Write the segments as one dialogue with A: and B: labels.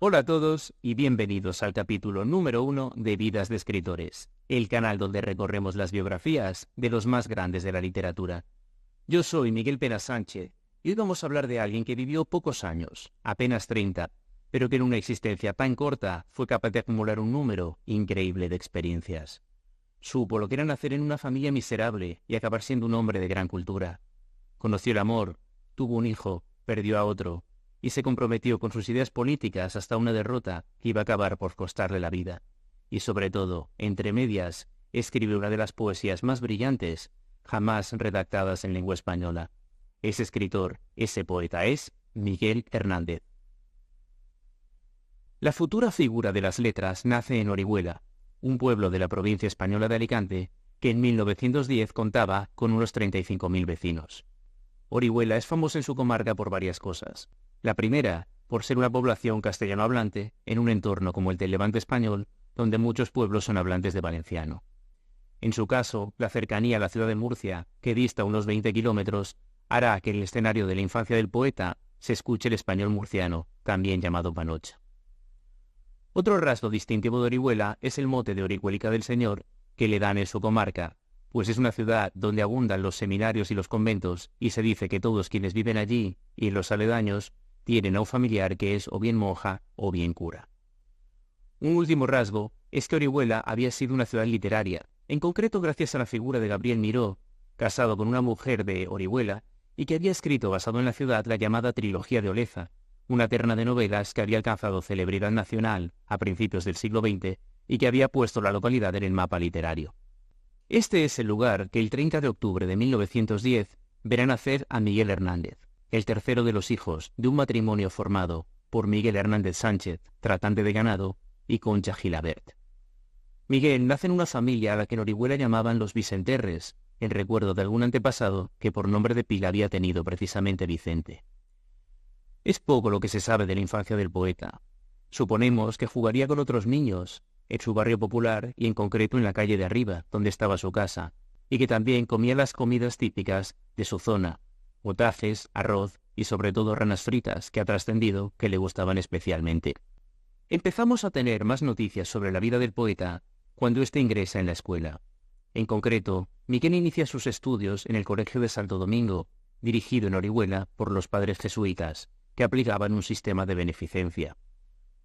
A: Hola a todos y bienvenidos al capítulo número 1 de Vidas de Escritores, el canal donde recorremos las biografías de los más grandes de la literatura. Yo soy Miguel Pena Sánchez y hoy vamos a hablar de alguien que vivió pocos años, apenas 30, pero que en una existencia tan corta fue capaz de acumular un número increíble de experiencias. Supo lo que era nacer en una familia miserable y acabar siendo un hombre de gran cultura. Conoció el amor, tuvo un hijo, perdió a otro, y se comprometió con sus ideas políticas hasta una derrota que iba a acabar por costarle la vida. Y sobre todo, entre medias, escribió una de las poesías más brillantes jamás redactadas en lengua española. Ese escritor, ese poeta es Miguel Hernández. La futura figura de las letras nace en Orihuela, un pueblo de la provincia española de Alicante que en 1910 contaba con unos 35.000 vecinos. Orihuela es famosa en su comarca por varias cosas. La primera, por ser una población castellano hablante en un entorno como el del Levante español, donde muchos pueblos son hablantes de valenciano. En su caso, la cercanía a la ciudad de Murcia, que dista unos 20 kilómetros, hará que en el escenario de la infancia del poeta se escuche el español murciano, también llamado panocha. Otro rasgo distintivo de Orihuela es el mote de Orihuelica del Señor que le dan en su comarca, pues es una ciudad donde abundan los seminarios y los conventos, y se dice que todos quienes viven allí y en los aledaños tienen a un familiar que es o bien monja o bien cura. Un último rasgo es que Orihuela había sido una ciudad literaria, en concreto gracias a la figura de Gabriel Miró, casado con una mujer de Orihuela, y que había escrito basado en la ciudad la llamada Trilogía de Oleza, una terna de novelas que había alcanzado celebridad nacional a principios del siglo XX y que había puesto la localidad en el mapa literario. Este es el lugar que el 30 de octubre de 1910 verá nacer a Miguel Hernández, el tercero de los hijos de un matrimonio formado por Miguel Hernández Sánchez, tratante de ganado, y Concha Gilabert. Miguel nace en una familia a la que en Orihuela llamaban los Vicenterres, en recuerdo de algún antepasado que por nombre de pila había tenido precisamente Vicente. Es poco lo que se sabe de la infancia del poeta. Suponemos que jugaría con otros niños, en su barrio popular y en concreto en la calle de arriba, donde estaba su casa, y que también comía las comidas típicas de su zona, botajes, arroz y sobre todo ranas fritas, que ha trascendido que le gustaban especialmente. Empezamos a tener más noticias sobre la vida del poeta cuando éste ingresa en la escuela. En concreto, Miguel inicia sus estudios en el Colegio de Santo Domingo, dirigido en Orihuela por los padres jesuitas, que aplicaban un sistema de beneficencia.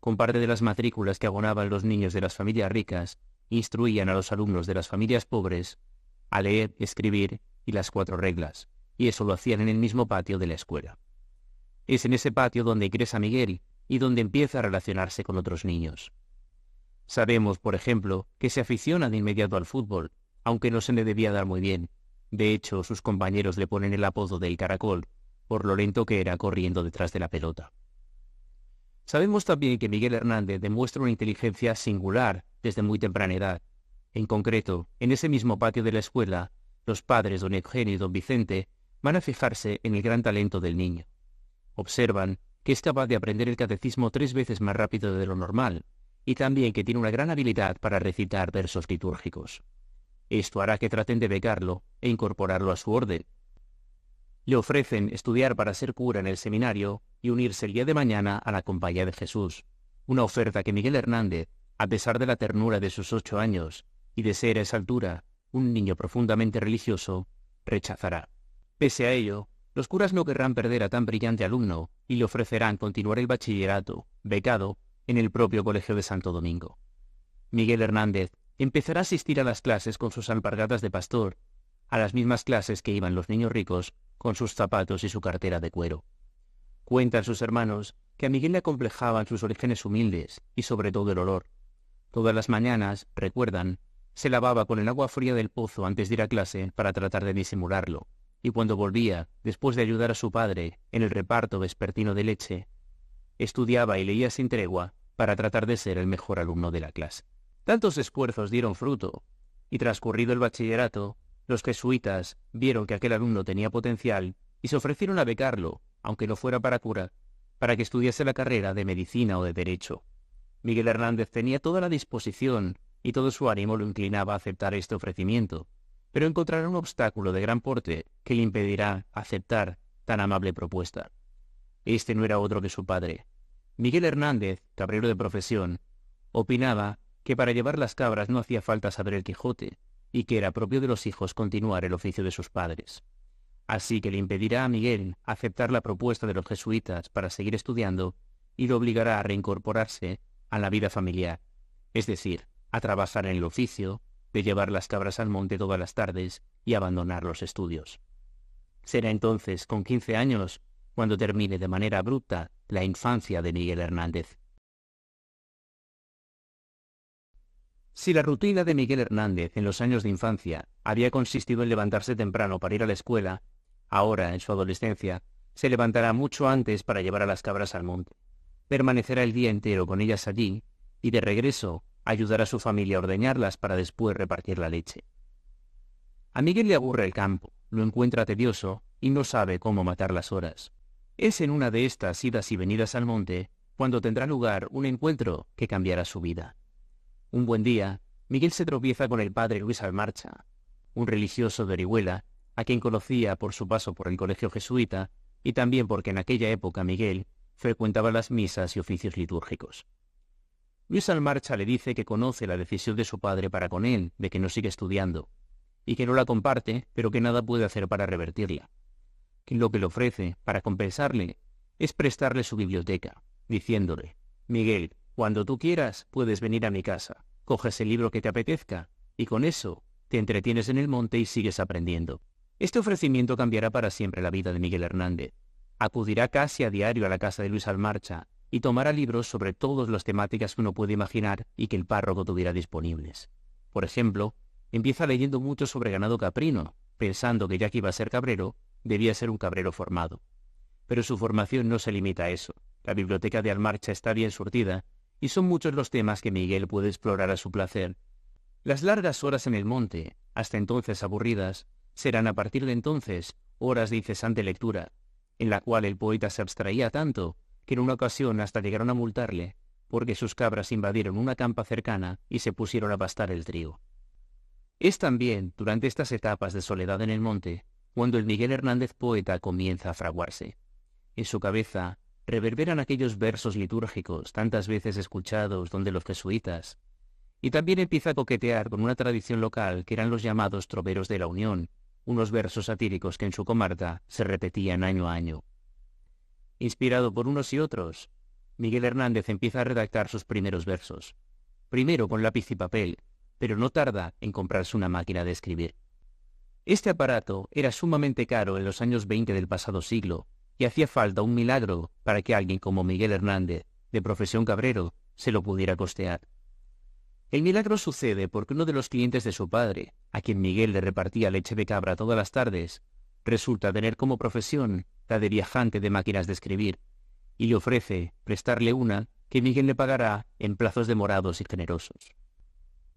A: Con parte de las matrículas que abonaban los niños de las familias ricas, instruían a los alumnos de las familias pobres a leer, escribir y las 4 reglas, y eso lo hacían en el mismo patio de la escuela. Es en ese patio donde ingresa Miguel y donde empieza a relacionarse con otros niños. Sabemos, por ejemplo, que se aficiona de inmediato al fútbol, aunque no se le debía dar muy bien. De hecho, sus compañeros le ponen el apodo del caracol, por lo lento que era corriendo detrás de la pelota. Sabemos también que Miguel Hernández demuestra una inteligencia singular desde muy temprana edad. En concreto, en ese mismo patio de la escuela, los padres don Eugenio y don Vicente van a fijarse en el gran talento del niño. Observan que es capaz de aprender el catecismo 3 veces más rápido de lo normal, y también que tiene una gran habilidad para recitar versos litúrgicos. Esto hará que traten de becarlo e incorporarlo a su orden. Le ofrecen estudiar para ser cura en el seminario y unirse el día de mañana a la Compañía de Jesús, una oferta que Miguel Hernández, a pesar de la ternura de sus 8 años y de ser a esa altura un niño profundamente religioso, rechazará. Pese a ello, los curas no querrán perder a tan brillante alumno y le ofrecerán continuar el bachillerato, becado, en el propio Colegio de Santo Domingo. Miguel Hernández empezará a asistir a las clases con sus alpargatas de pastor, a las mismas clases que iban los niños ricos con sus zapatos y su cartera de cuero. Cuentan sus hermanos que a Miguel le acomplejaban sus orígenes humildes y sobre todo el olor. Todas las mañanas, recuerdan, se lavaba con el agua fría del pozo antes de ir a clase para tratar de disimularlo, y cuando volvía, después de ayudar a su padre en el reparto vespertino de leche, estudiaba y leía sin tregua para tratar de ser el mejor alumno de la clase. Tantos esfuerzos dieron fruto, y transcurrido el bachillerato, los jesuitas vieron que aquel alumno tenía potencial y se ofrecieron a becarlo, aunque no fuera para cura, para que estudiase la carrera de medicina o de derecho. Miguel Hernández tenía toda la disposición y todo su ánimo lo inclinaba a aceptar este ofrecimiento, pero encontrará un obstáculo de gran porte que le impedirá aceptar tan amable propuesta. Este no era otro que su padre. Miguel Hernández, cabrero de profesión, opinaba que para llevar las cabras no hacía falta saber el Quijote, y que era propio de los hijos continuar el oficio de sus padres. Así que le impedirá a Miguel aceptar la propuesta de los jesuitas para seguir estudiando y lo obligará a reincorporarse a la vida familiar, es decir, a trabajar en el oficio de llevar las cabras al monte todas las tardes y abandonar los estudios. Será entonces, con 15 años, cuando termine de manera abrupta la infancia de Miguel Hernández. Si la rutina de Miguel Hernández en los años de infancia había consistido en levantarse temprano para ir a la escuela, ahora, en su adolescencia, se levantará mucho antes para llevar a las cabras al monte. Permanecerá el día entero con ellas allí y, de regreso, ayudará a su familia a ordeñarlas para después repartir la leche. A Miguel le aburre el campo, lo encuentra tedioso y no sabe cómo matar las horas. Es en una de estas idas y venidas al monte cuando tendrá lugar un encuentro que cambiará su vida. Un buen día, Miguel se tropieza con el padre Luis Almarcha, un religioso de Orihuela, a quien conocía por su paso por el colegio jesuita y también porque en aquella época Miguel frecuentaba las misas y oficios litúrgicos. Luis Almarcha le dice que conoce la decisión de su padre para con él de que no sigue estudiando, y que no la comparte, pero que nada puede hacer para revertirla. Que lo que le ofrece, para compensarle, es prestarle su biblioteca, diciéndole: «Miguel, cuando tú quieras, puedes venir a mi casa, coges el libro que te apetezca, y con eso te entretienes en el monte y sigues aprendiendo». Este ofrecimiento cambiará para siempre la vida de Miguel Hernández. Acudirá casi a diario a la casa de Luis Almarcha y tomará libros sobre todas las temáticas que uno puede imaginar y que el párroco tuviera disponibles. Por ejemplo, empieza leyendo mucho sobre ganado caprino, pensando que ya que iba a ser cabrero, debía ser un cabrero formado. Pero su formación no se limita a eso. La biblioteca de Almarcha está bien surtida y son muchos los temas que Miguel puede explorar a su placer. Las largas horas en el monte, hasta entonces aburridas, serán a partir de entonces horas de incesante lectura, en la cual el poeta se abstraía tanto que en una ocasión hasta llegaron a multarle porque sus cabras invadieron una campa cercana y se pusieron a pastar el trigo. Es también durante estas etapas de soledad en el monte cuando el Miguel Hernández poeta comienza a fraguarse. En su cabeza reverberan aquellos versos litúrgicos tantas veces escuchados donde los jesuitas, y también empieza a coquetear con una tradición local que eran los llamados troveros de la Unión, unos versos satíricos que en su comarca se repetían año a año. Inspirado por unos y otros, Miguel Hernández empieza a redactar sus primeros versos, primero con lápiz y papel, pero no tarda en comprarse una máquina de escribir. Este aparato era sumamente caro en los años 20 del pasado siglo, y hacía falta un milagro para que alguien como Miguel Hernández, de profesión cabrero, se lo pudiera costear. El milagro sucede porque uno de los clientes de su padre, a quien Miguel le repartía leche de cabra todas las tardes, resulta tener como profesión la de viajante de máquinas de escribir, y le ofrece prestarle una que Miguel le pagará en plazos demorados y generosos.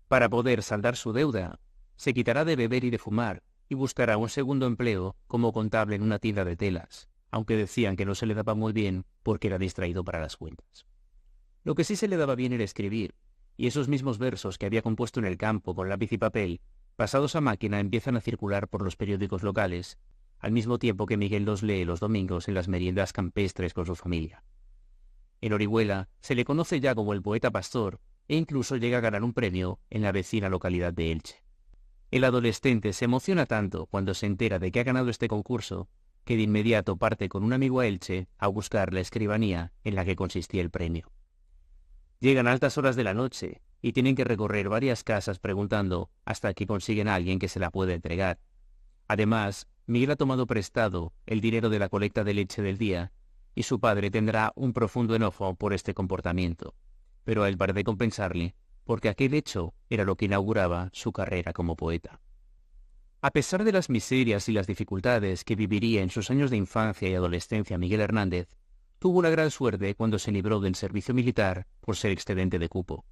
A: Para poder saldar su deuda, se quitará de beber y de fumar, y buscará un segundo empleo como contable en una tienda de telas, aunque decían que no se le daba muy bien porque era distraído para las cuentas. Lo que sí se le daba bien era escribir, y esos mismos versos que había compuesto en el campo con lápiz y papel, pasados a máquina, empiezan a circular por los periódicos locales, al mismo tiempo que Miguel los lee los domingos en las meriendas campestres con su familia. En Orihuela se le conoce ya como el poeta pastor e incluso llega a ganar un premio en la vecina localidad de Elche. El adolescente se emociona tanto cuando se entera de que ha ganado este concurso que de inmediato parte con un amigo a Elche a buscar la escribanía en la que consistía el premio. Llegan a altas horas de la noche y tienen que recorrer varias casas preguntando hasta que consiguen a alguien que se la pueda entregar. Además, Miguel ha tomado prestado el dinero de la colecta de leche del día y su padre tendrá un profundo enojo por este comportamiento, pero a él parece compensarle porque aquel hecho era lo que inauguraba su carrera como poeta. A pesar de las miserias y las dificultades que viviría en sus años de infancia y adolescencia Miguel Hernández, tuvo una gran suerte cuando se libró del servicio militar por ser excedente de cupo.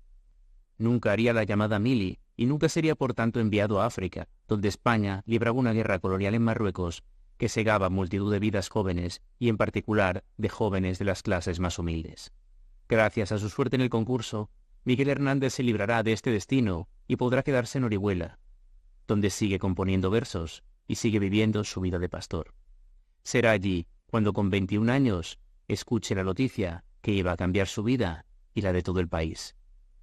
A: Nunca haría la llamada mili y nunca sería por tanto enviado a África, donde España libraba una guerra colonial en Marruecos que cegaba multitud de vidas jóvenes y en particular de jóvenes de las clases más humildes. Gracias a su suerte en el concurso, Miguel Hernández se librará de este destino y podrá quedarse en Orihuela, donde sigue componiendo versos y sigue viviendo su vida de pastor. Será allí cuando con 21 años escuche la noticia que iba a cambiar su vida y la de todo el país.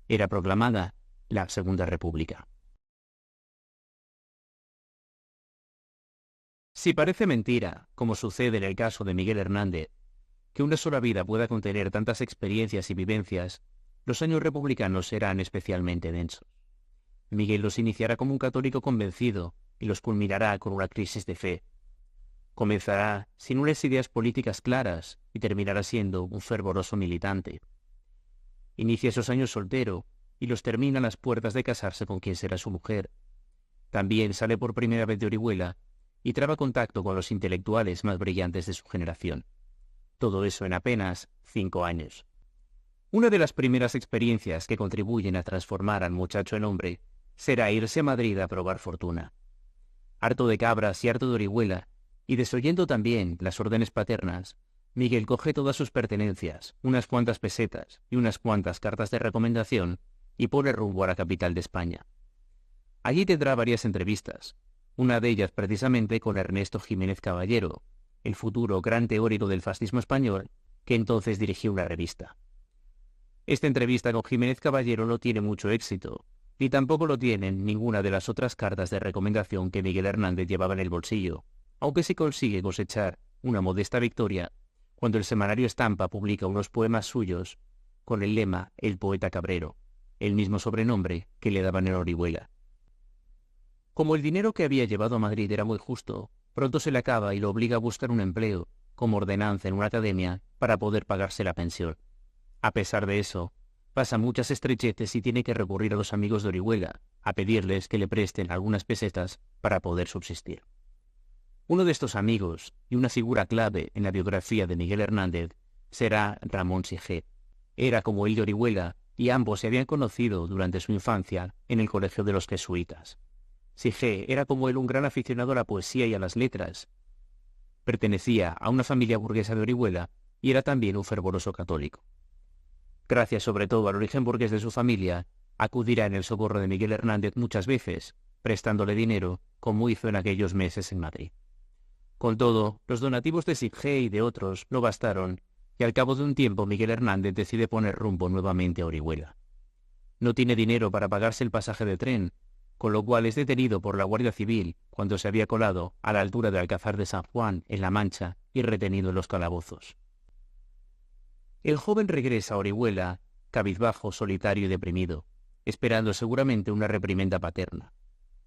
A: Era proclamada la Segunda República. Si parece mentira, como sucede en el caso de Miguel Hernández, que una sola vida pueda contener tantas experiencias y vivencias, los años republicanos serán especialmente densos. Miguel los iniciará como un católico convencido y los culminará con una crisis de fe. Comenzará sin unas ideas políticas claras y terminará siendo un fervoroso militante. Inicia esos años soltero y los termina a las puertas de casarse con quien será su mujer. También sale por primera vez de Orihuela y traba contacto con los intelectuales más brillantes de su generación. Todo eso en apenas 5 años. Una de las primeras experiencias que contribuyen a transformar al muchacho en hombre será irse a Madrid a probar fortuna. Harto de cabras y harto de Orihuela, y desoyendo también las órdenes paternas, Miguel coge todas sus pertenencias, unas cuantas pesetas y unas cuantas cartas de recomendación, y pone rumbo a la capital de España. Allí tendrá varias entrevistas, una de ellas precisamente con Ernesto Jiménez Caballero, el futuro gran teórico del fascismo español, que entonces dirigió una revista. Esta entrevista con Jiménez Caballero no tiene mucho éxito, ni tampoco lo tienen ninguna de las otras cartas de recomendación que Miguel Hernández llevaba en el bolsillo, aunque sí consigue cosechar una modesta victoria cuando el semanario Estampa publica unos poemas suyos con el lema El poeta cabrero, el mismo sobrenombre que le daban en Orihuela. Como el dinero que había llevado a Madrid era muy justo, pronto se le acaba y lo obliga a buscar un empleo, como ordenanza en una academia, para poder pagarse la pensión. A pesar de eso, pasa muchas estrecheces y tiene que recurrir a los amigos de Orihuela, a pedirles que le presten algunas pesetas para poder subsistir. Uno de estos amigos, y una figura clave en la biografía de Miguel Hernández, será Ramón Sige. Era como él de Orihuela, y ambos se habían conocido durante su infancia en el colegio de los jesuitas. Sige era como él un gran aficionado a la poesía y a las letras. Pertenecía a una familia burguesa de Orihuela y era también un fervoroso católico. Gracias sobre todo al origen burgués de su familia, acudirá en el socorro de Miguel Hernández muchas veces, prestándole dinero, como hizo en aquellos meses en Madrid. Con todo, los donativos de Sige y de otros no bastaron, y al cabo de un tiempo Miguel Hernández decide poner rumbo nuevamente a Orihuela. No tiene dinero para pagarse el pasaje de tren, con lo cual es detenido por la Guardia Civil cuando se había colado a la altura de Alcázar de San Juan, en La Mancha, y retenido en los calabozos. El joven regresa a Orihuela, cabizbajo, solitario y deprimido, esperando seguramente una reprimenda paterna.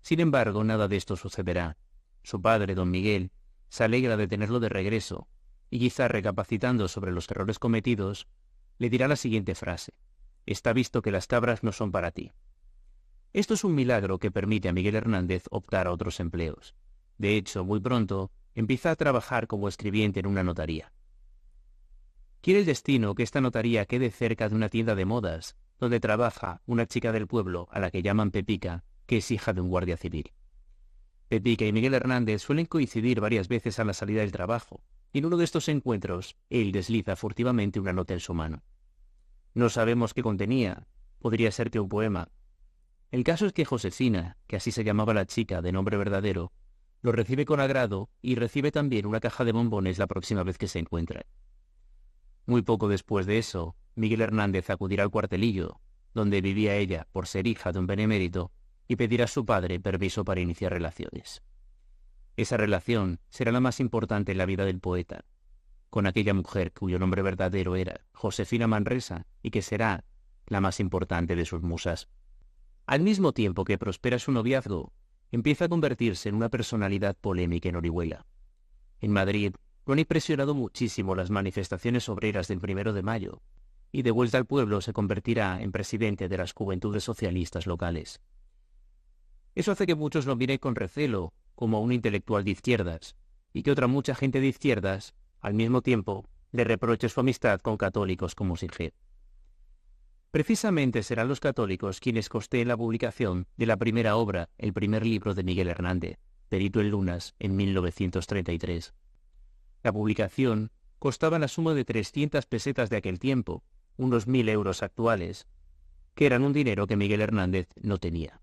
A: Sin embargo, nada de esto sucederá. Su padre, don Miguel, se alegra de tenerlo de regreso, y quizá recapacitando sobre los errores cometidos, le dirá la siguiente frase: «Está visto que las cabras no son para ti». Esto es un milagro que permite a Miguel Hernández optar a otros empleos. De hecho, muy pronto, empieza a trabajar como escribiente en una notaría. Quiere el destino que esta notaría quede cerca de una tienda de modas, donde trabaja una chica del pueblo a la que llaman Pepica, que es hija de un guardia civil. Pepica y Miguel Hernández suelen coincidir varias veces a la salida del trabajo, y en uno de estos encuentros, él desliza furtivamente una nota en su mano. No sabemos qué contenía, podría ser que un poema. El caso es que Josefina, que así se llamaba la chica de nombre verdadero, lo recibe con agrado y recibe también una caja de bombones la próxima vez que se encuentran. Muy poco después de eso, Miguel Hernández acudirá al cuartelillo, donde vivía ella por ser hija de un benemérito, y pedirá a su padre permiso para iniciar relaciones. Esa relación será la más importante en la vida del poeta, con aquella mujer cuyo nombre verdadero era Josefina Manresa y que será la más importante de sus musas. Al mismo tiempo que prospera su noviazgo, empieza a convertirse en una personalidad polémica en Orihuela. En Madrid lo han impresionado muchísimo las manifestaciones obreras del 1 de mayo, y de vuelta al pueblo se convertirá en presidente de las juventudes socialistas locales. Eso hace que muchos lo miren con recelo, como un intelectual de izquierdas, y que otra mucha gente de izquierdas, al mismo tiempo, le reproche su amistad con católicos como Sige. Precisamente serán los católicos quienes costeen la publicación de la primera obra, el primer libro de Miguel Hernández, Perito en Lunas, en 1933. La publicación costaba la suma de 300 pesetas de aquel tiempo, unos 1.000 euros actuales, que eran un dinero que Miguel Hernández no tenía.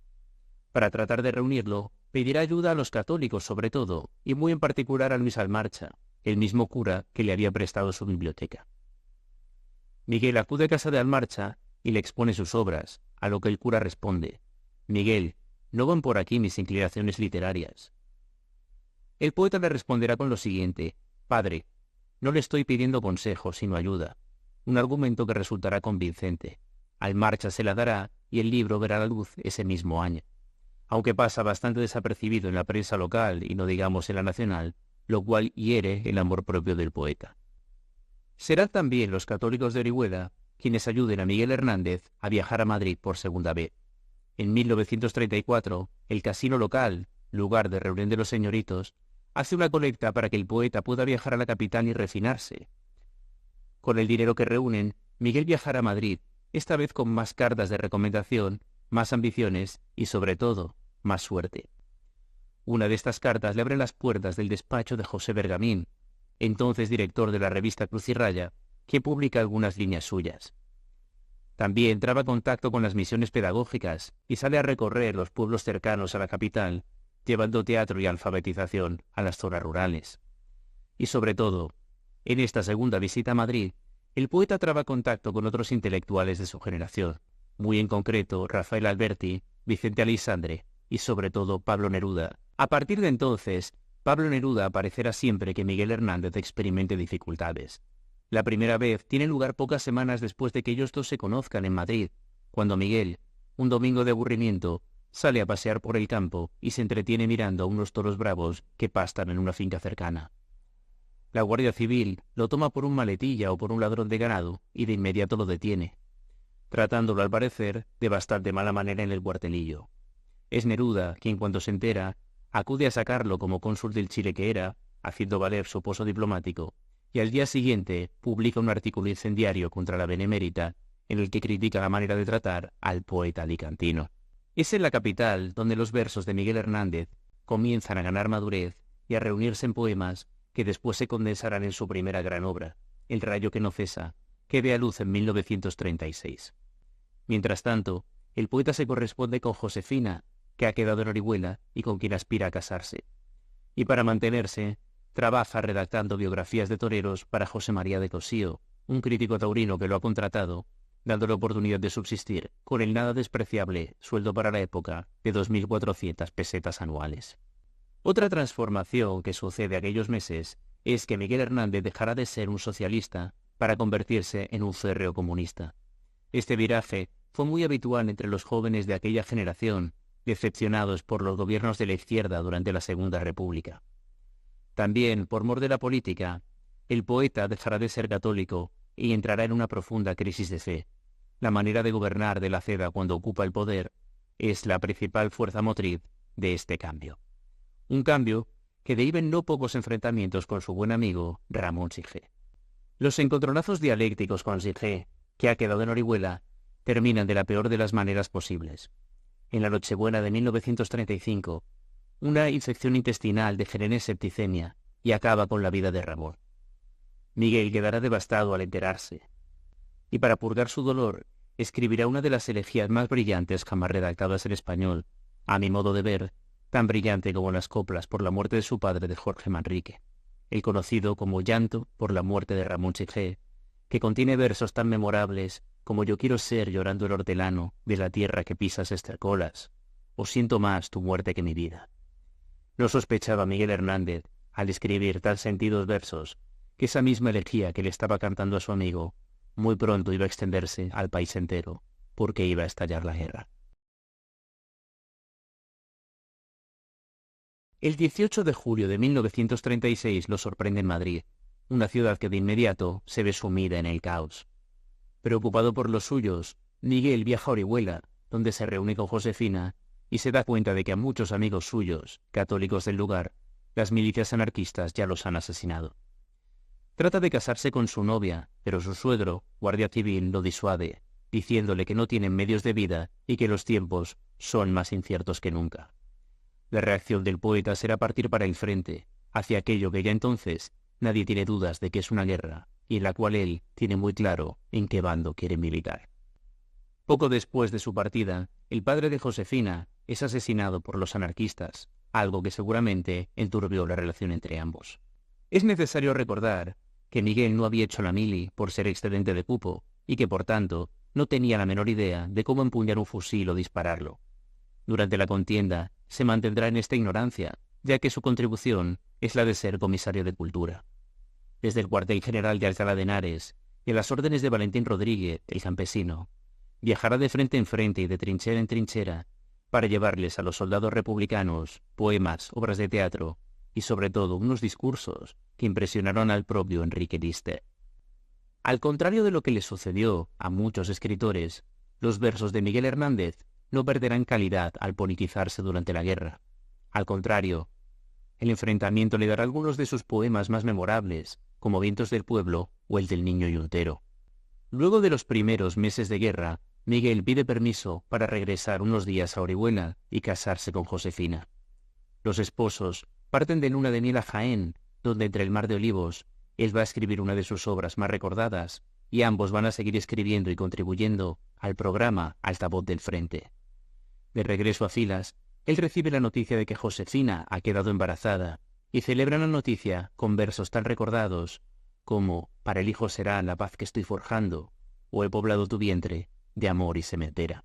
A: Para tratar de reunirlo, pedirá ayuda a los católicos sobre todo, y muy en particular a Luis Almarcha, el mismo cura que le había prestado su biblioteca. Miguel acude a casa de Almarcha y le expone sus obras, a lo que el cura responde: «Miguel, no van por aquí mis inclinaciones literarias». El poeta le responderá con lo siguiente: «Padre, no le estoy pidiendo consejo, sino ayuda», un argumento que resultará convincente. Almarcha se la dará y el libro verá la luz ese mismo año, aunque pasa bastante desapercibido en la prensa local y no digamos en la nacional, lo cual hiere el amor propio del poeta. Serán también los católicos de Orihuela quienes ayuden a Miguel Hernández a viajar a Madrid por segunda vez. En 1934, el casino local, lugar de reunión de los señoritos, hace una colecta para que el poeta pueda viajar a la capital y refinarse. Con el dinero que reúnen, Miguel viajará a Madrid, esta vez con más cartas de recomendación, más ambiciones y, sobre todo, más suerte. Una de estas cartas le abre las puertas del despacho de José Bergamín, entonces director de la revista Cruz y Raya, que publica algunas líneas suyas. También traba contacto con las misiones pedagógicas y sale a recorrer los pueblos cercanos a la capital, llevando teatro y alfabetización a las zonas rurales. Y sobre todo, en esta segunda visita a Madrid, el poeta traba contacto con otros intelectuales de su generación, muy en concreto Rafael Alberti, Vicente Aleixandre y sobre todo Pablo Neruda. A partir de entonces, Pablo Neruda aparecerá siempre que Miguel Hernández experimente dificultades. La primera vez tiene lugar pocas semanas después de que ellos dos se conozcan en Madrid, cuando Miguel, un domingo de aburrimiento, sale a pasear por el campo y se entretiene mirando a unos toros bravos que pastan en una finca cercana. La Guardia Civil lo toma por un maletilla o por un ladrón de ganado y de inmediato lo detiene, tratándolo al parecer de bastante mala manera en el cuartelillo. Es Neruda quien, cuando se entera, acude a sacarlo como cónsul del Chile que era, haciendo valer su poso diplomático, y al día siguiente publica un artículo incendiario contra la Benemérita en el que critica la manera de tratar al poeta alicantino. Es en la capital donde los versos de Miguel Hernández comienzan a ganar madurez y a reunirse en poemas que después se condensarán en su primera gran obra, El rayo que no cesa, que ve a luz en 1936. Mientras tanto, el poeta se corresponde con Josefina, que ha quedado en Orihuela y con quien aspira a casarse. Y para mantenerse, trabaja redactando biografías de toreros para José María de Cosío, un crítico taurino que lo ha contratado, dándole oportunidad de subsistir con el nada despreciable sueldo para la época de 2.400 pesetas anuales. Otra transformación que sucede aquellos meses es que Miguel Hernández dejará de ser un socialista para convertirse en un férreo comunista. Este viraje fue muy habitual entre los jóvenes de aquella generación, decepcionados por los gobiernos de la izquierda durante la Segunda República. También, por mor de la política, el poeta dejará de ser católico y entrará en una profunda crisis de fe. La manera de gobernar de la Ceda cuando ocupa el poder es la principal fuerza motriz de este cambio. Un cambio que deriva en no pocos enfrentamientos con su buen amigo Ramón Sige. Los encontronazos dialécticos con Sige, que ha quedado en Orihuela, terminan de la peor de las maneras posibles. En la Nochebuena de 1935, una infección intestinal degenera en septicemia y acaba con la vida de Ramón. Miguel quedará devastado al enterarse, y para purgar su dolor, escribirá una de las elegías más brillantes jamás redactadas en español, a mi modo de ver, tan brillante como las coplas por la muerte de su padre de Jorge Manrique, el conocido como Llanto por la muerte de Ramón Sige, que contiene versos tan memorables como Yo quiero ser llorando el hortelano de la tierra que pisas estercolas, o Siento más tu muerte que mi vida. No sospechaba Miguel Hernández, al escribir tan sentidos versos, que esa misma elegía que le estaba cantando a su amigo, muy pronto iba a extenderse al país entero, porque iba a estallar la guerra. El 18 de julio de 1936 lo sorprende en Madrid, una ciudad que de inmediato se ve sumida en el caos. Preocupado por los suyos, Miguel viaja a Orihuela, donde se reúne con Josefina, y se da cuenta de que a muchos amigos suyos, católicos del lugar, las milicias anarquistas ya los han asesinado. Trata de casarse con su novia, pero su suegro, guardia civil, lo disuade, diciéndole que no tienen medios de vida y que los tiempos son más inciertos que nunca. La reacción del poeta será partir para el frente, hacia aquello que ya entonces nadie tiene dudas de que es una guerra, y en la cual él tiene muy claro en qué bando quiere militar. Poco después de su partida, el padre de Josefina es asesinado por los anarquistas, algo que seguramente enturbió la relación entre ambos. Es necesario recordar que Miguel no había hecho la mili por ser excedente de cupo, y que por tanto no tenía la menor idea de cómo empuñar un fusil o dispararlo. Durante la contienda se mantendrá en esta ignorancia, ya que su contribución es la de ser comisario de cultura. Desde el cuartel general de Alcalá de Henares y a las órdenes de Valentín Rodríguez, el campesino, viajará de frente en frente y de trinchera en trinchera para llevarles a los soldados republicanos poemas, obras de teatro y sobre todo unos discursos que impresionaron al propio Enrique Liste. Al contrario de lo que le sucedió a muchos escritores, los versos de Miguel Hernández no perderán calidad al politizarse durante la guerra. Al contrario, el enfrentamiento le dará algunos de sus poemas más memorables, como Vientos del Pueblo o el del Niño Yuntero. Luego de los primeros meses de guerra, Miguel pide permiso para regresar unos días a Orihuela y casarse con Josefina. Los esposos parten de luna de miel a Jaén, donde entre el mar de olivos, él va a escribir una de sus obras más recordadas, y ambos van a seguir escribiendo y contribuyendo al programa Altavoz del Frente. De regreso a filas, él recibe la noticia de que Josefina ha quedado embarazada, y celebra la noticia con versos tan recordados como «Para el hijo será la paz que estoy forjando» o «He poblado tu vientre de amor y sementera».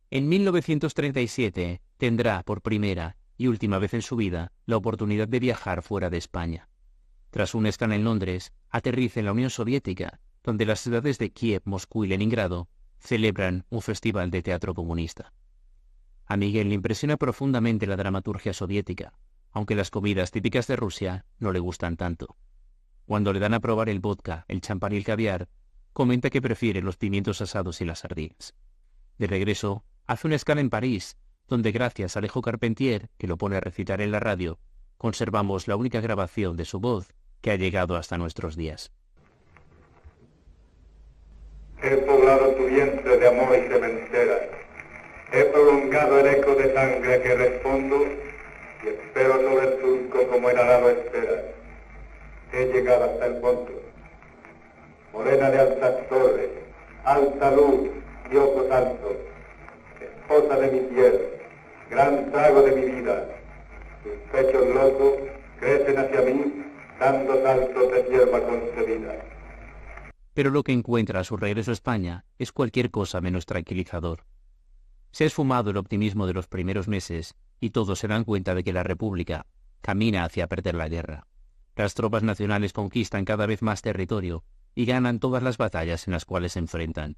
A: En 1937 tendrá por primera y última vez en su vida la oportunidad de viajar fuera de España. Tras una escala en Londres, aterriza en la Unión Soviética, donde las ciudades de Kiev, Moscú y Leningrado celebran un festival de teatro comunista. A Miguel le impresiona profundamente la dramaturgia soviética, aunque las comidas típicas de Rusia no le gustan tanto. Cuando le dan a probar el vodka, el champán y el caviar, comenta que prefiere los pimientos asados y las sardinas. De regreso, hace una escala en París, donde gracias a Alejo Carpentier, que lo pone a recitar en la radio, conservamos la única grabación de su voz que ha llegado hasta nuestros días.
B: He poblado tu vientre de amor y sementera. He prolongado el eco de sangre que respondo y espero sobre el surco como el arado espera. He llegado hasta el fondo. Morena de altas torres, alta luz y ojos altos, esposa de mi piel, gran trago de mi vida. Tus pechos locos crecen hacia mí, dando saltos de hierba concebida.
A: Pero lo que encuentra a su regreso a España es cualquier cosa menos tranquilizador. Se ha esfumado el optimismo de los primeros meses y todos se dan cuenta de que la República camina hacia perder la guerra. Las tropas nacionales conquistan cada vez más territorio y ganan todas las batallas en las cuales se enfrentan.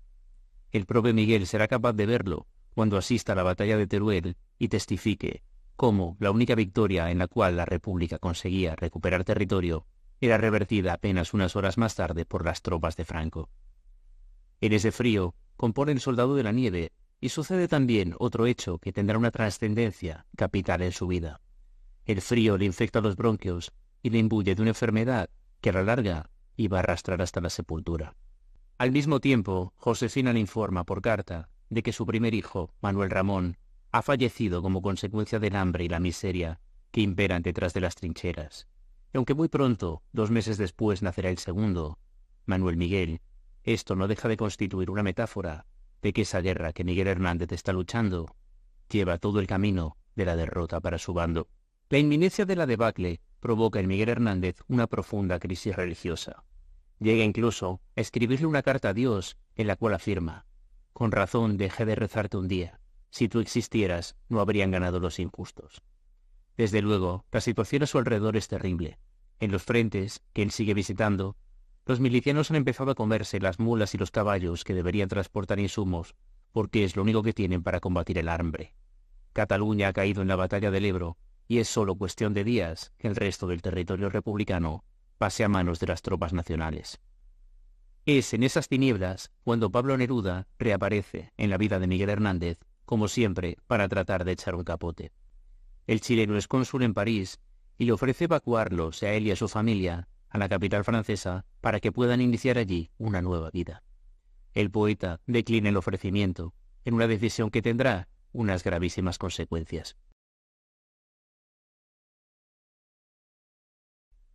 A: El propio Miguel será capaz de verlo cuando asista a la batalla de Teruel y testifique cómo la única victoria en la cual la República conseguía recuperar territorio era revertida apenas unas horas más tarde por las tropas de Franco. En ese frío compone El soldado de la nieve y sucede también otro hecho que tendrá una trascendencia capital en su vida. El frío le infecta los bronquios y le imbuye de una enfermedad que a la larga iba a arrastrar hasta la sepultura. Al mismo tiempo, Josefina le informa por carta de que su primer hijo, Manuel Ramón, ha fallecido como consecuencia del hambre y la miseria que imperan detrás de las trincheras. Y aunque muy pronto, 2 meses después, nacerá el segundo, Manuel Miguel, esto no deja de constituir una metáfora de que esa guerra que Miguel Hernández está luchando lleva todo el camino de la derrota para su bando. La inminencia de la debacle provoca en Miguel Hernández una profunda crisis religiosa. Llega incluso a escribirle una carta a Dios en la cual afirma: «Con razón dejé de rezarte un día. Si tú existieras, no habrían ganado los injustos». Desde luego, la situación a su alrededor es terrible. En los frentes, que él sigue visitando, los milicianos han empezado a comerse las mulas y los caballos que deberían transportar insumos, porque es lo único que tienen para combatir el hambre. Cataluña ha caído en la batalla del Ebro, y es solo cuestión de días que el resto del territorio republicano pase a manos de las tropas nacionales. Es en esas tinieblas cuando Pablo Neruda reaparece en la vida de Miguel Hernández, como siempre, para tratar de echar un capote. El chileno es cónsul en París y le ofrece evacuarlos a él y a su familia a la capital francesa para que puedan iniciar allí una nueva vida. El poeta declina el ofrecimiento en una decisión que tendrá unas gravísimas consecuencias.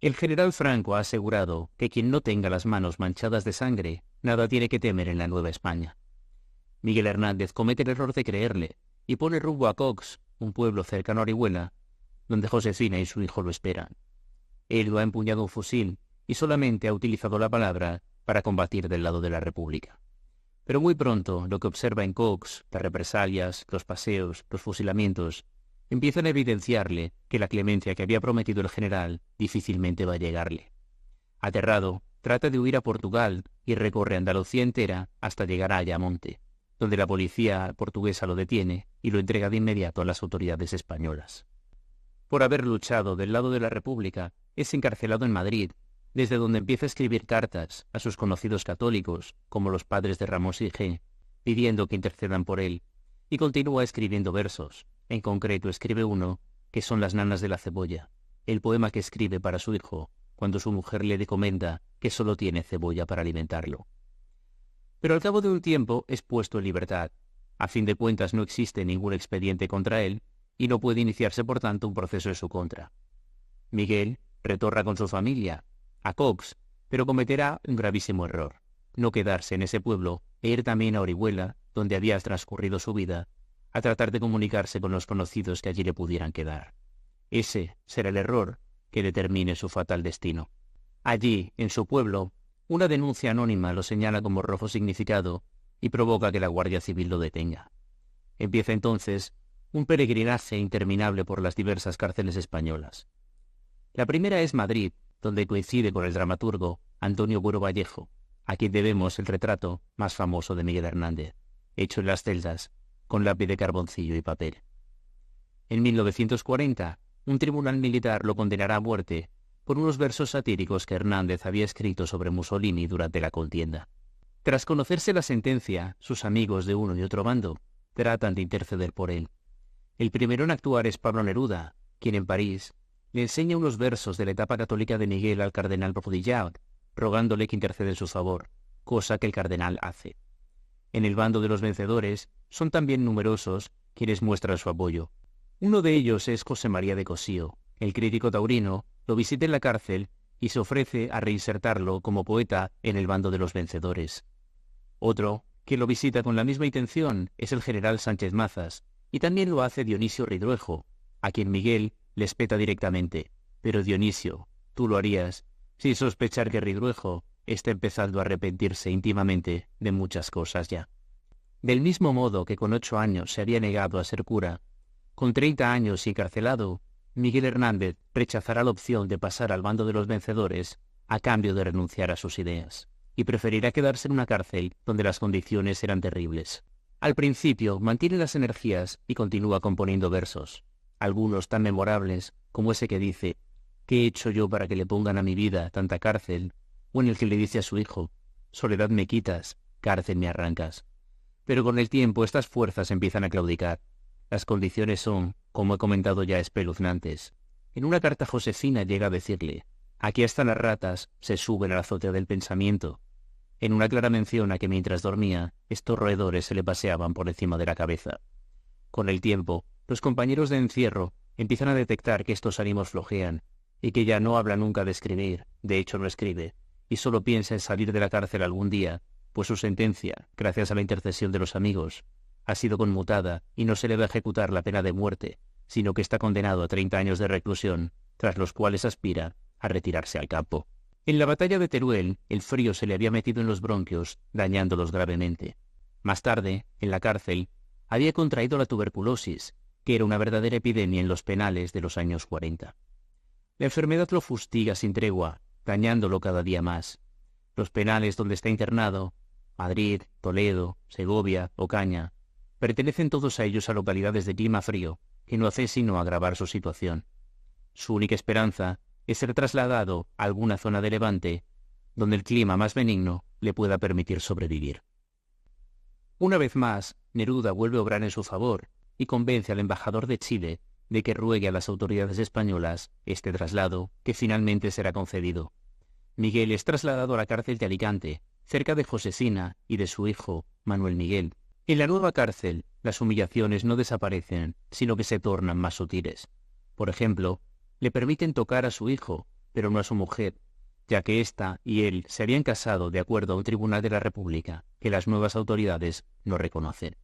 A: El general Franco ha asegurado que quien no tenga las manos manchadas de sangre nada tiene que temer en la Nueva España. Miguel Hernández comete el error de creerle y pone rumbo a Cox, un pueblo cercano a Orihuela, donde Josefina y su hijo lo esperan. Él no ha empuñado un fusil y solamente ha utilizado la palabra para combatir del lado de la República. Pero muy pronto lo que observa en Cox, las represalias, los paseos, los fusilamientos, empiezan a evidenciarle que la clemencia que había prometido el general difícilmente va a llegarle. Aterrado, trata de huir a Portugal y recorre Andalucía entera hasta llegar a Ayamonte, donde la policía portuguesa lo detiene y lo entrega de inmediato a las autoridades españolas. Por haber luchado del lado de la República, es encarcelado en Madrid, desde donde empieza a escribir cartas a sus conocidos católicos, como los padres de Ramos y G, pidiendo que intercedan por él, y continúa escribiendo versos. En concreto escribe uno, que son Las nanas de la cebolla, el poema que escribe para su hijo, cuando su mujer le comenta que solo tiene cebolla para alimentarlo. Pero al cabo de un tiempo es puesto en libertad. A fin de cuentas no existe ningún expediente contra él, y no puede iniciarse por tanto un proceso en su contra. Miguel retorna con su familia a Cox, pero cometerá un gravísimo error: no quedarse en ese pueblo e ir también a Orihuela, donde había transcurrido su vida, a tratar de comunicarse con los conocidos que allí le pudieran quedar. Ese será el error que determine su fatal destino. Allí, en su pueblo, una denuncia anónima lo señala como rojo significado y provoca que la Guardia Civil lo detenga. Empieza entonces un peregrinaje interminable por las diversas cárceles españolas. La primera es Madrid, donde coincide con el dramaturgo Antonio Buero Vallejo, a quien debemos el retrato más famoso de Miguel Hernández, hecho en las celdas, con lápiz de carboncillo y papel. En 1940, un tribunal militar lo condenará a muerte por unos versos satíricos que Hernández había escrito sobre Mussolini durante la contienda. Tras conocerse la sentencia, sus amigos de uno y otro bando tratan de interceder por él. El primero en actuar es Pablo Neruda, quien en París le enseña unos versos de la etapa católica de Miguel al cardenal Prodillat, rogándole que interceda en su favor, cosa que el cardenal hace. En el bando de los vencedores son también numerosos quienes muestran su apoyo. Uno de ellos es José María de Cossío. El crítico taurino lo visita en la cárcel y se ofrece a reinsertarlo como poeta en el bando de los vencedores. Otro, que lo visita con la misma intención, es el general Sánchez Mazas, y también lo hace Dionisio Ridruejo, a quien Miguel le espeta directamente: pero Dionisio, tú lo harías sin sospechar que Ridruejo está empezando a arrepentirse íntimamente de muchas cosas ya. Del mismo modo que con 8 años se había negado a ser cura, con 30 años y encarcelado, Miguel Hernández rechazará la opción de pasar al bando de los vencedores a cambio de renunciar a sus ideas, y preferirá quedarse en una cárcel donde las condiciones eran terribles. Al principio mantiene las energías y continúa componiendo versos, algunos tan memorables como ese que dice: ¿qué he hecho yo para que le pongan a mi vida tanta cárcel? O en el que le dice a su hijo: soledad me quitas, cárcel me arrancas. Pero con el tiempo estas fuerzas empiezan a claudicar. Las condiciones son, como he comentado ya, espeluznantes. En una carta Josefina llega a decirle: aquí hasta las ratas se suben a la azotea del pensamiento. En una clara mención a que mientras dormía, estos roedores se le paseaban por encima de la cabeza. Con el tiempo, los compañeros de encierro empiezan a detectar que estos ánimos flojean, y que ya no habla nunca de escribir, de hecho no escribe, y solo piensa en salir de la cárcel algún día, pues su sentencia, gracias a la intercesión de los amigos, ha sido conmutada y no se le va a ejecutar la pena de muerte, sino que está condenado a 30 años de reclusión, tras los cuales aspira a retirarse al campo. En la batalla de Teruel, el frío se le había metido en los bronquios, dañándolos gravemente. Más tarde, en la cárcel, había contraído la tuberculosis, que era una verdadera epidemia en los penales de los años 40. La enfermedad lo fustiga sin tregua, dañándolo cada día más. Los penales donde está internado, Madrid, Toledo, Segovia, Ocaña, pertenecen todos a ellos a localidades de clima frío, que no hace sino agravar su situación. Su única esperanza es ser trasladado a alguna zona de Levante, donde el clima más benigno le pueda permitir sobrevivir. Una vez más, Neruda vuelve a obrar en su favor y convence al embajador de Chile de que ruegue a las autoridades españolas este traslado, que finalmente será concedido. Miguel es trasladado a la cárcel de Alicante, cerca de Josefina y de su hijo, Manuel Miguel. En la nueva cárcel, las humillaciones no desaparecen, sino que se tornan más sutiles. Por ejemplo, le permiten tocar a su hijo, pero no a su mujer, ya que ésta y él se habían casado de acuerdo a un tribunal de la República que las nuevas autoridades no reconocen.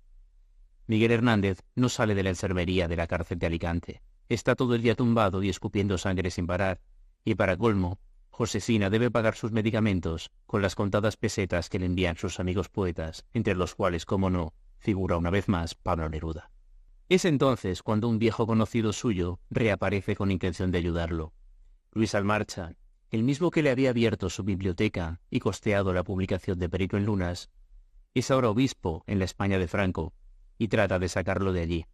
A: Miguel Hernández no sale de la enfermería de la cárcel de Alicante. Está todo el día tumbado y escupiendo sangre sin parar, y para colmo, Josefina debe pagar sus medicamentos con las contadas pesetas que le envían sus amigos poetas, entre los cuales, como no, figura una vez más Pablo Neruda. Es entonces cuando un viejo conocido suyo reaparece con intención de ayudarlo. Luis Almarcha, el mismo que le había abierto su biblioteca y costeado la publicación de Perito en Lunas, es ahora obispo en la España de Franco y trata de sacarlo de allí.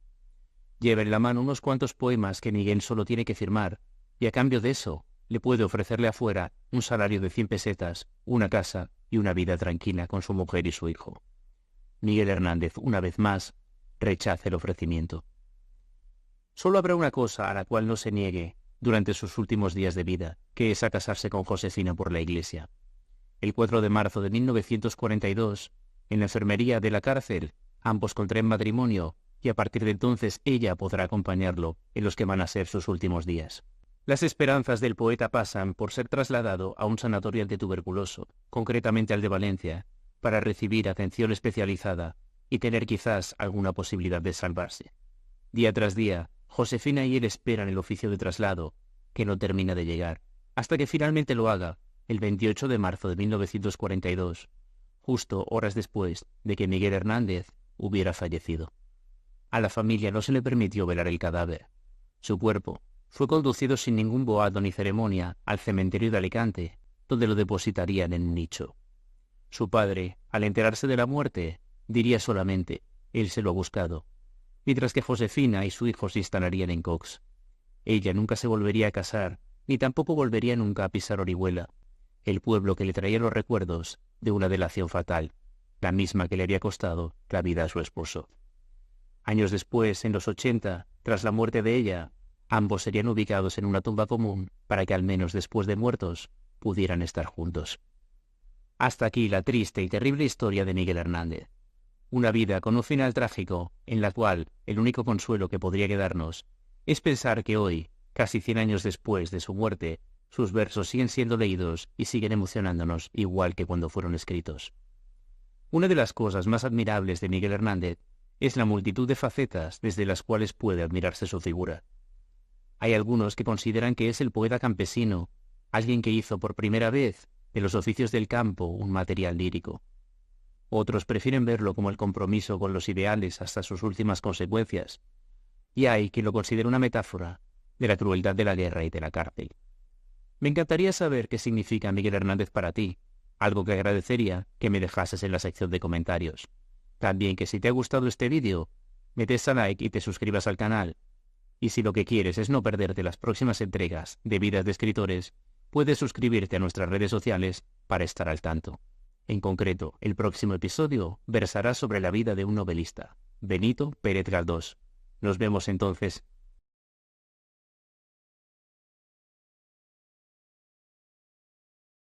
A: Lleva en la mano unos cuantos poemas que Miguel solo tiene que firmar, y a cambio de eso le puede ofrecerle afuera un salario de 100 pesetas, una casa y una vida tranquila con su mujer y su hijo. Miguel Hernández, una vez más, rechaza el ofrecimiento. Solo habrá una cosa a la cual no se niegue durante sus últimos días de vida, que es a casarse con Josefina por la iglesia. El 4 de marzo de 1942, en la enfermería de la cárcel, ambos contraen matrimonio y a partir de entonces ella podrá acompañarlo en los que van a ser sus últimos días. Las esperanzas del poeta pasan por ser trasladado a un sanatorio antituberculoso, concretamente al de Valencia, para recibir atención especializada y tener quizás alguna posibilidad de salvarse. Día tras día, Josefina y él esperan el oficio de traslado, que no termina de llegar, hasta que finalmente lo haga, el 28 de marzo de 1942, justo horas después de que Miguel Hernández hubiera fallecido. A la familia no se le permitió velar el cadáver. Su cuerpo fue conducido sin ningún boato ni ceremonia al cementerio de Alicante, donde lo depositarían en un nicho. Su padre, al enterarse de la muerte, diría solamente, él se lo ha buscado, mientras que Josefina y su hijo se instalarían en Cox. Ella nunca se volvería a casar, ni tampoco volvería nunca a pisar Orihuela, el pueblo que le traía los recuerdos de una delación fatal, la misma que le había costado la vida a su esposo. Años después, en los 80, tras la muerte de ella, ambos serían ubicados en una tumba común para que al menos después de muertos pudieran estar juntos. Hasta aquí la triste y terrible historia de Miguel Hernández. Una vida con un final trágico, en la cual el único consuelo que podría quedarnos es pensar que hoy, casi 100 años después de su muerte, sus versos siguen siendo leídos y siguen emocionándonos igual que cuando fueron escritos. Una de las cosas más admirables de Miguel Hernández es la multitud de facetas desde las cuales puede admirarse su figura. Hay algunos que consideran que es el poeta campesino, alguien que hizo por primera vez de los oficios del campo un material lírico. Otros prefieren verlo como el compromiso con los ideales hasta sus últimas consecuencias, y hay quien lo considera una metáfora de la crueldad de la guerra y de la cárcel. Me encantaría saber qué significa Miguel Hernández para ti, algo que agradecería que me dejases en la sección de comentarios. También que si te ha gustado este vídeo, me des a like y te suscribas al canal. Y si lo que quieres es no perderte las próximas entregas de Vidas de Escritores, puedes suscribirte a nuestras redes sociales para estar al tanto. En concreto, el próximo episodio versará sobre la vida de un novelista, Benito Pérez Galdós. Nos vemos entonces.